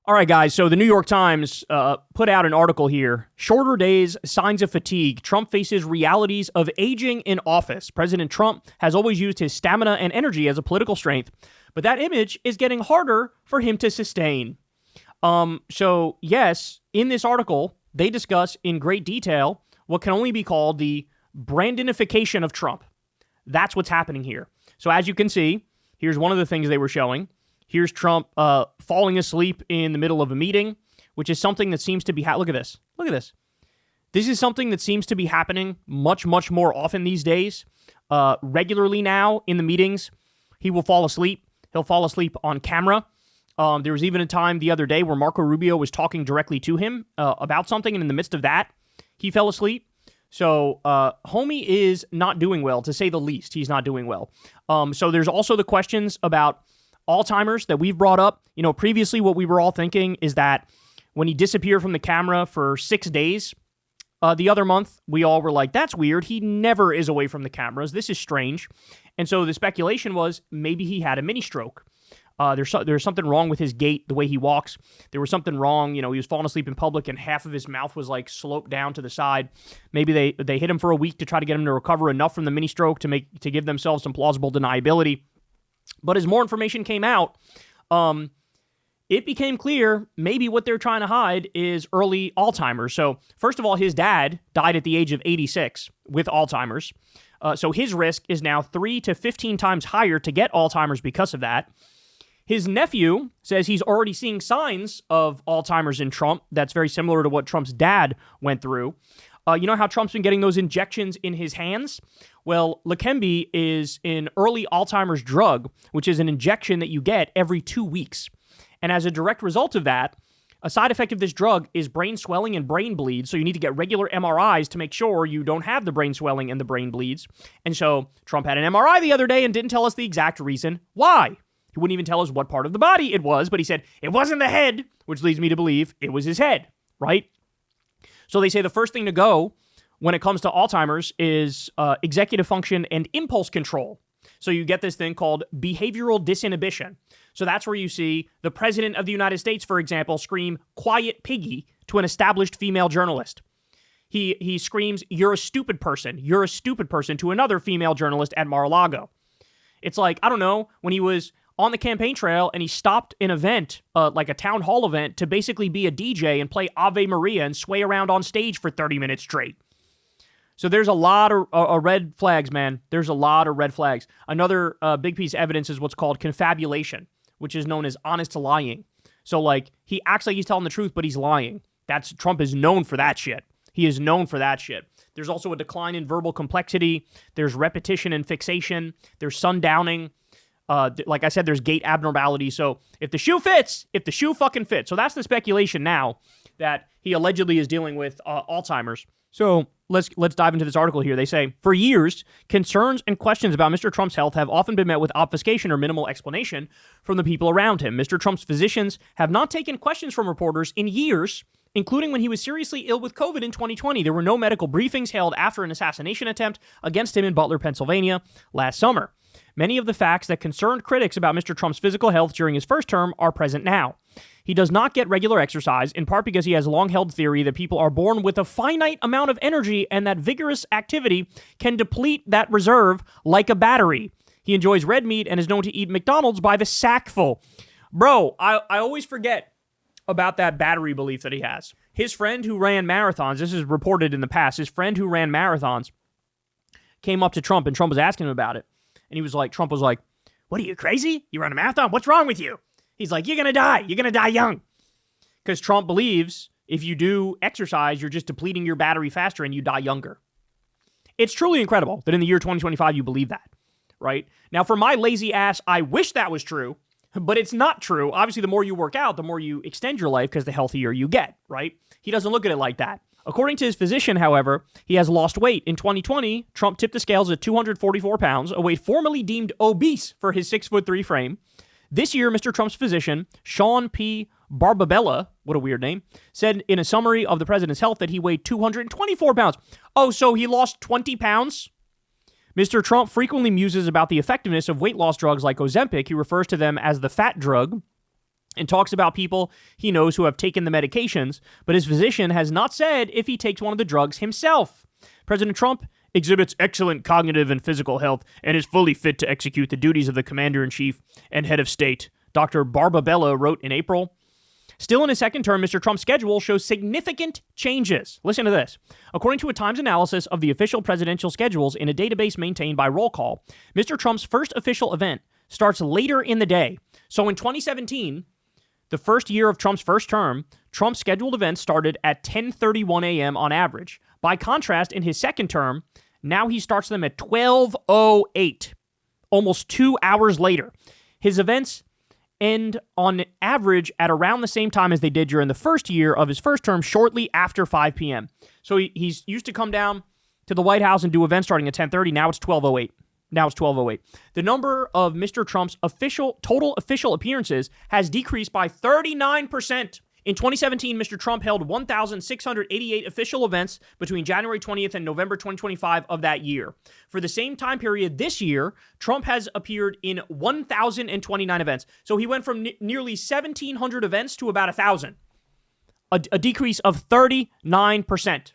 All right, guys, so the New York Times put out an article here. Shorter days, signs of fatigue. Trump faces realities of aging in office. President Trump has always used his stamina and energy as a political strength, but that image is getting harder for him to sustain. So, yes, in this article, they discuss in great detail what can only be called the Brandonification of Trump. That's what's happening here. So, as you can see, here's one of the things they were showing. Here's Trump falling asleep in the middle of a meeting, which is something that seems to be... Look at this. Look at this. This is something that seems to be happening much, much more often these days. Regularly now in the meetings, he will fall asleep. He'll fall asleep on camera. There was even a time the other day where Marco Rubio was talking directly to him about something, and in the midst of that, he fell asleep. So, homie is not doing well, to say the least. He's not doing well. So there's also the questions about Alzheimer's that we've brought up. You know, previously what we were all thinking is that when he disappeared from the camera for 6 days the other month, we all were like, that's weird. He never is away from the cameras. This is strange. And so the speculation was maybe he had a mini stroke. There's something wrong with his gait, the way he walks. There was something wrong. You know, he was falling asleep in public and half of his mouth was like sloped down to the side. Maybe they hit him for a week to try to get him to recover enough from the mini stroke to give themselves some plausible deniability. But as more information came out, it became clear maybe what they're trying to hide is early Alzheimer's. So first of all, his dad died at the age of 86 with Alzheimer's. So his risk is now 3 to 15 times higher to get Alzheimer's because of that. His nephew says he's already seeing signs of Alzheimer's in Trump. That's very similar to what Trump's dad went through. You know how Trump's been getting those injections in his hands? Well, Leqembi is an early Alzheimer's drug, which is an injection that you get every 2 weeks. And as a direct result of that, a side effect of this drug is brain swelling and brain bleeds. So you need to get regular MRIs to make sure you don't have the brain swelling and the brain bleeds. And so Trump had an MRI the other day and didn't tell us the exact reason why. He wouldn't even tell us what part of the body it was, but he said it wasn't the head, which leads me to believe it was his head, right? So they say the first thing to go when it comes to Alzheimer's is executive function and impulse control. So you get this thing called behavioral disinhibition. So that's where you see the president of the United States, for example, scream "quiet piggy" to an established female journalist. He screams, "You're a stupid person. You're a stupid person" to another female journalist at Mar-a-Lago. It's like, I don't know, when he was on the campaign trail and he stopped an event, like a town hall event, to basically be a DJ and play Ave Maria and sway around on stage for 30 minutes straight. So there's a lot of red flags, man. There's a lot of red flags. Another big piece of evidence is what's called confabulation, which is known as honest lying. So like he acts like he's telling the truth, but he's lying. Trump is known for that shit. He is known for that shit. There's also a decline in verbal complexity. There's repetition and fixation. There's sundowning. Like I said, there's gait abnormality. So if the shoe fits, if the shoe fucking fits. So that's the speculation now that he allegedly is dealing with Alzheimer's. So let's dive into this article here. They say, for years, concerns and questions about Mr. Trump's health have often been met with obfuscation or minimal explanation from the people around him. Mr. Trump's physicians have not taken questions from reporters in years, including when he was seriously ill with COVID in 2020. There were no medical briefings held after an assassination attempt against him in Butler, Pennsylvania last summer. Many of the facts that concerned critics about Mr. Trump's physical health during his first term are present now. He does not get regular exercise, in part because he has a long-held theory that people are born with a finite amount of energy and that vigorous activity can deplete that reserve like a battery. He enjoys red meat and is known to eat McDonald's by the sackful. Bro, I always forget about that battery belief that he has. His friend who ran marathons, this is reported in the past, his friend who ran marathons came up to Trump and Trump was asking him about it. And he was like, Trump was like, "What are you, crazy? You run a marathon? What's wrong with you?" He's like, "You're going to die. You're going to die young." Because Trump believes if you do exercise, you're just depleting your battery faster and you die younger. It's truly incredible that in the year 2025, you believe that, right? Now, for my lazy ass, I wish that was true, but it's not true. Obviously, the more you work out, the more you extend your life because the healthier you get, right? He doesn't look at it like that. According to his physician, however, he has lost weight. In 2020, Trump tipped the scales at 244 pounds, a weight formerly deemed obese for his 6'3" frame. This year, Mr. Trump's physician, Sean P. Barbabella, what a weird name, said in a summary of the president's health that he weighed 224 pounds. Oh, so he lost 20 pounds? Mr. Trump frequently muses about the effectiveness of weight loss drugs like Ozempic. He refers to them as the fat drug. and talks about people he knows who have taken the medications, but his physician has not said if he takes one of the drugs himself. President Trump exhibits excellent cognitive and physical health and is fully fit to execute the duties of the commander-in-chief and head of state, Dr. Barbabella wrote in April. Still in his second term, Mr. Trump's schedule shows significant changes. Listen to this. According to a Times analysis of the official presidential schedules in a database maintained by Roll Call, Mr. Trump's first official event starts later in the day. So in 2017, the first year of Trump's first term, Trump's scheduled events started at 10:31 a.m. on average. By contrast, in his second term, now he starts them at 12:08, almost 2 hours later. His events end on average at around the same time as they did during the first year of his first term, shortly after 5 p.m. So he's used to come down to the White House and do events starting at 10:30. Now it's 12:08. The number of Mr. Trump's total official appearances has decreased by 39%. In 2017, Mr. Trump held 1,688 official events between January 20th and November 2025 of that year. For the same time period this year, Trump has appeared in 1,029 events. So he went from nearly 1,700 events to about 1,000. A decrease of 39%.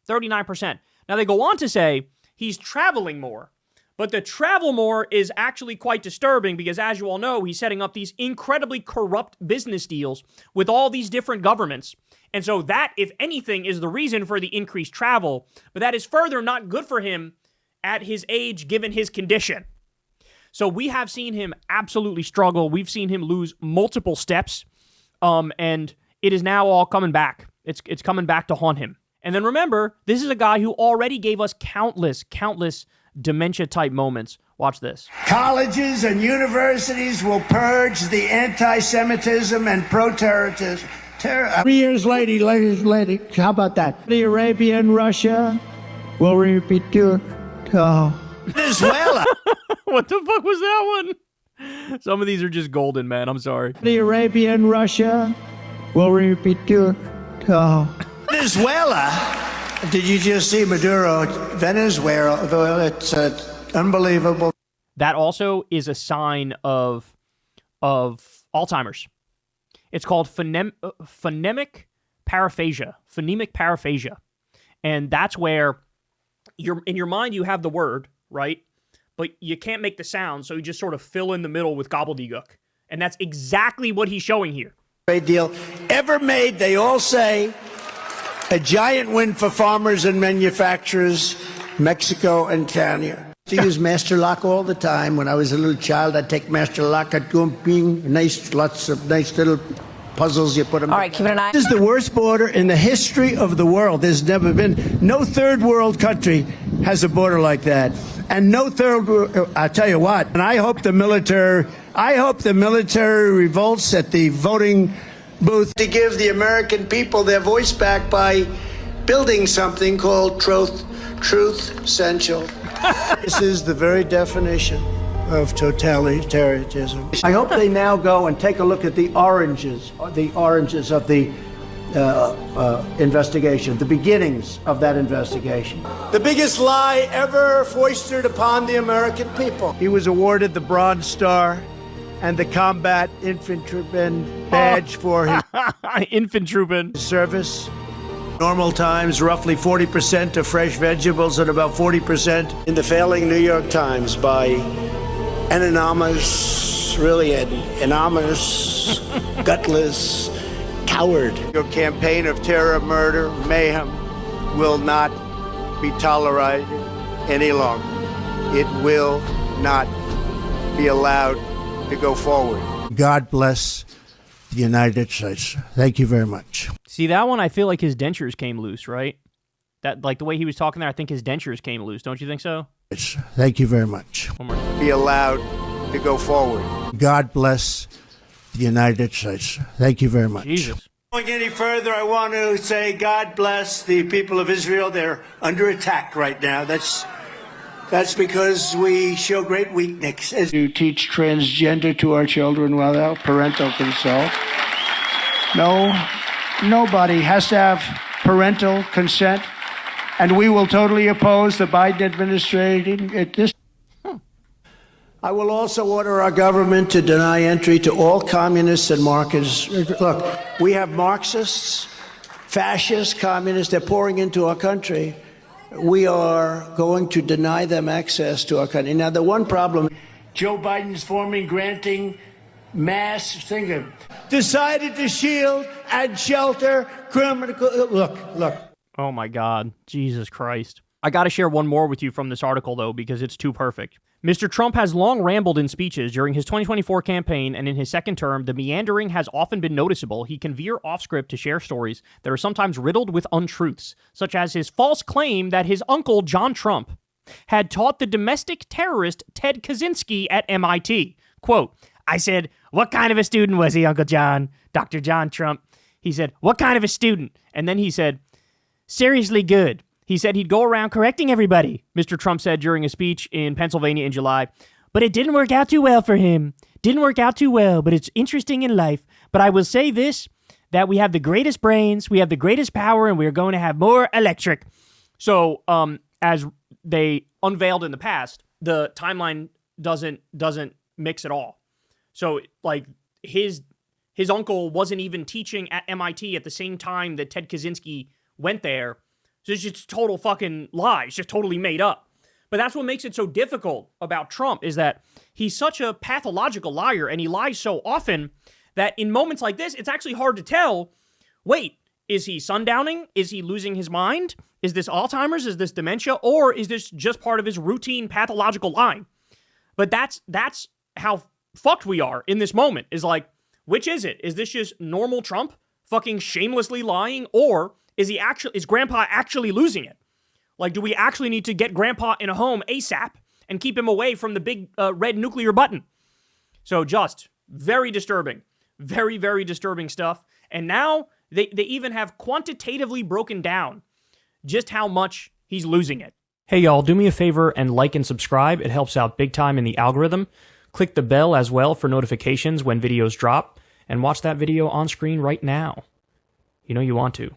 39%. Now they go on to say he's traveling more. But the travel more is actually quite disturbing because, as you all know, he's setting up these incredibly corrupt business deals with all these different governments. And so that, if anything, is the reason for the increased travel. But that is further not good for him at his age, given his condition. So we have seen him absolutely struggle. We've seen him lose multiple steps. And it is now all coming back. It's coming back to haunt him. And then remember, this is a guy who already gave us countless dementia-type moments. Watch this. Colleges and universities will purge the anti-Semitism and pro-terrorism. 3 years later, how about that? The Arabia and Russia will repeat to Venezuela. What the fuck was that one? Some of these are just golden, man. I'm sorry. The Arabia and Russia will repeat to Venezuela. Did you just see Maduro? Venezuela, it's unbelievable. That also is a sign of Alzheimer's. It's called phonemic paraphasia. And that's where in your mind you have the word, right? But you can't make the sound, so you just sort of fill in the middle with gobbledygook. And that's exactly what he's showing here. Trade deal ever made, they all say. A giant win for farmers and manufacturers, Mexico and Canada. I use Master Lock all the time. When I was a little child, I'd take Master Lock, I'd go lots of nice little puzzles you put them. All right, keep it an eye. This is the worst border in the history of the world. There's never been, no third world country has a border like that. And no I'll tell you what, and I hope the military revolts at the voting booth to give the American people their voice back by building something called Truth Central. This is the very definition of totalitarianism. I hope they now go and take a look at the oranges of the investigation, the beginnings of that investigation. The biggest lie ever foisted upon the American people. He was awarded the Bronze Star and the Combat Infantryman badge for his infantryman service. Normal times, roughly 40% of fresh vegetables and about 40% in the failing New York Times by an anonymous, gutless coward. Your campaign of terror, murder, mayhem will not be tolerated any longer. It will not be allowed to go forward. God bless the United States. Thank you very much. See, that one, I feel like his dentures came loose, right? That, like the way he was talking there, I think his dentures came loose. Don't you think so? Thank you very much. One more. Be allowed to go forward. God bless the United States. Thank you very much. Jesus. Going any further, I want to say God bless the people of Israel. They're under attack right now. That's because we show great weakness. To teach transgender to our children without parental consent. No, nobody has to have parental consent, and we will totally oppose the Biden administration at this. I will also order our government to deny entry to all communists and Marxists. Look, we have Marxists, fascists, communists, they're pouring into our country. We are going to deny them access to our country. Now, the one problem, Joe Biden's granting mass thinking, decided to shield and shelter criminal. Look. Oh my God, Jesus Christ. I got to share one more with you from this article, though, because it's too perfect. Mr. Trump has long rambled in speeches during his 2024 campaign, and in his second term, the meandering has often been noticeable. He can veer off script to share stories that are sometimes riddled with untruths, such as his false claim that his uncle, John Trump, had taught the domestic terrorist Ted Kaczynski at MIT. Quote, I said, what kind of a student was he, Uncle John? Dr. John Trump. He said, what kind of a student? And then he said, seriously good. He said he'd go around correcting everybody, Mr. Trump said during a speech in Pennsylvania in July. But it didn't work out too well for him. Didn't work out too well, but it's interesting in life. But I will say this, that we have the greatest brains, we have the greatest power, and we're going to have more electric. So, as they unveiled in the past, the timeline doesn't mix at all. So, like, his uncle wasn't even teaching at MIT at the same time that Ted Kaczynski went there. So it's just total fucking lie. It's just totally made up. But that's what makes it so difficult about Trump, is that he's such a pathological liar, and he lies so often that in moments like this, it's actually hard to tell, wait, is he sundowning? Is he losing his mind? Is this Alzheimer's? Is this dementia? Or is this just part of his routine pathological lying? But that's how fucked we are in this moment, is like, which is it? Is this just normal Trump fucking shamelessly lying, or is Grandpa actually losing it? Like, do we actually need to get Grandpa in a home ASAP and keep him away from the big red nuclear button? So just very disturbing. Very, very disturbing stuff. And now they even have quantitatively broken down just how much he's losing it. Hey, y'all, do me a favor and like and subscribe. It helps out big time in the algorithm. Click the bell as well for notifications when videos drop. And watch that video on screen right now. You know you want to.